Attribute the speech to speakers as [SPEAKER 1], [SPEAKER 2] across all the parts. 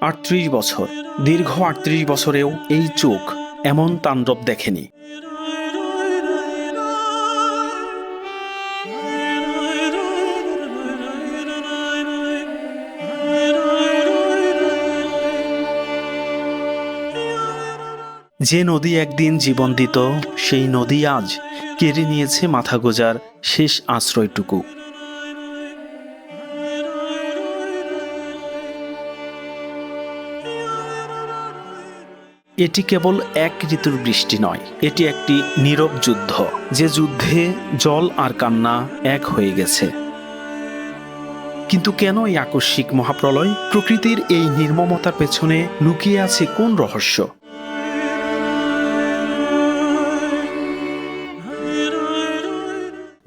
[SPEAKER 1] 38 বছর, দীর্ঘ 38 বছরেও এই চোখ এমন তাণ্ডব দেখেনি। যে নদী একদিন জীবন দিত, সেই নদী আজ কেড়ে নিয়েছে মাথা গোজার শেষ আশ্রয়টুকু। এটি কেবল এক ঋতুর বৃষ্টি নয়, এটি একটি নীরব যুদ্ধ, যে যুদ্ধে জল আর কান্না এক হয়ে গেছে। কিন্তু কেন এই আকস্মিক মহাপ্রলয়? প্রকৃতির এই নির্মমতার পেছনে লুকিয়ে আছে কোন রহস্য?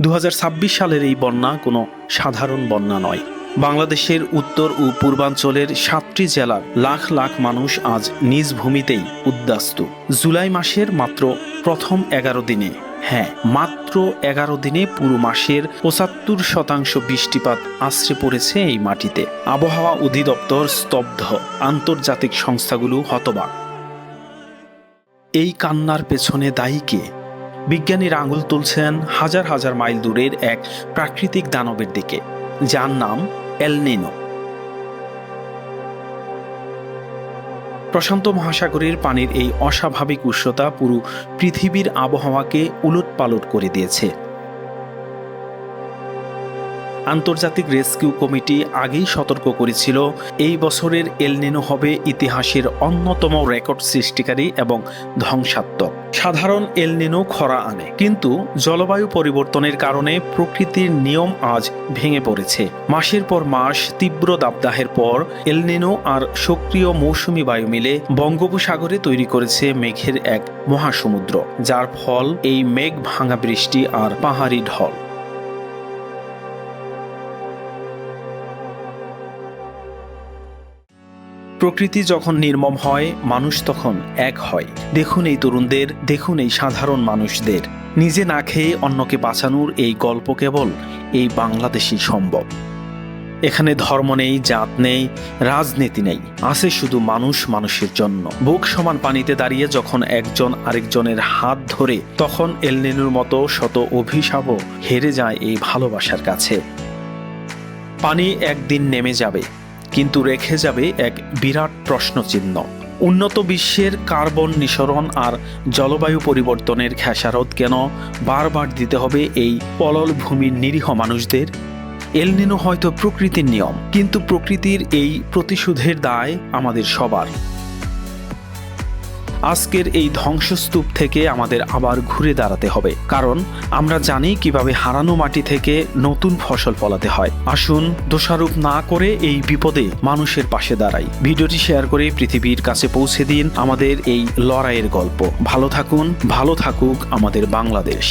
[SPEAKER 1] 2026 সালের এই বন্যা কোনো সাধারণ বন্যা নয়। বাংলাদেশের উত্তর ও পূর্বাঞ্চলের 7টি জেলার লাখ লাখ মানুষ আজ নিজ ভূমিতেই উদ্বাস্তু। জুলাই মাসের মাত্র প্রথম 11 দিনে, মাত্র 11 দিনে পুরো মাসের 75% বৃষ্টিপাত আছড়ে পড়েছে এই মাটিতে। আবহাওয়া অধিদপ্তর স্তব্ধ, আন্তর্জাতিক সংস্থাগুলো হতবাক। এই কান্নার পেছনে দায়ী কে? বিজ্ঞানীরা আঙুল তুলছেন হাজার হাজার মাইল দূরের এক প্রাকৃতিক দানবের দিকে, যার নাম এল নিনো। প্রশান্ত মহাসাগরের পানির এই অস্বাভাবিক উষ্ণতা পুরো পৃথিবীর আবহাওয়াকে উলটপালট করে দিয়েছে। আন্তর্জাতিক রেস্কিউ কমিটি আগেই সতর্ক করেছিল, এই বছরের এল নিনো হবে ইতিহাসের অন্যতম রেকর্ড সৃষ্টিকারী এবং ধ্বংসাত্মক। সাধারণ এল নিনো খরা আনে, কিন্তু জলবায়ু পরিবর্তনের কারণে প্রকৃতির নিয়ম আজ ভেঙে পড়েছে। মাসের পর মাস তীব্র দাবদাহের পর এল নিনো আর সক্রিয় মৌসুমী বায়ু মিলে বঙ্গোপসাগরে তৈরি করেছে মেঘের এক মহাসমুদ্র, যার ফল এই মেঘ ভাঙা বৃষ্টি আর পাহাড়ি ঢল। প্রকৃতি যখন নির্মম হয়, মানুষ তখন এক হয়। দেখুন এই তরুণদের, দেখুন এই সাধারণ মানুষদের। নিজে না খেয়ে অন্যকে বাঁচানোর এই গল্প কেবল এই বাংলাদেশই সম্ভব। এখানে ধর্ম নেই, জাত নেই, রাজনীতি নেই, আছে শুধু মানুষ মানুষের জন্য। বুক সমান পানিতে দাঁড়িয়ে যখন একজন আরেকজনের হাত ধরে, তখন এল নিনোর মতো শত অভিশাপও হেরে যায় এই ভালোবাসার কাছে। পানি একদিন নেমে যাবে, কিন্তু রেখে যাবে এক বিরাট প্রশ্নচিহ্ন। উন্নত বিশ্বের কার্বন নিঃসরণ আর জলবায়ু পরিবর্তনের খেসারত কেন বারবার দিতে হবে এই পলল ভূমির নিরীহ মানুষদের? এল নিনো হয়তো প্রকৃতির নিয়ম, কিন্তু প্রকৃতির এই প্রতিশোধের দায় আমাদের সবার। আজকের এই ধ্বংসস্তূপ থেকে আমাদের আবার ঘুরে দাঁড়াতে হবে, কারণ আমরা জানি কিভাবে হারানো মাটি থেকে নতুন ফসল ফলাতে হয়। আসুন দোষারোপ না করে এই বিপদে মানুষের পাশে দাঁড়াই। ভিডিওটি শেয়ার করে পৃথিবীর কাছে পৌঁছে দিন আমাদের এই লড়াইয়ের গল্প। ভালো থাকুন, ভালো থাকুক আমাদের বাংলাদেশ।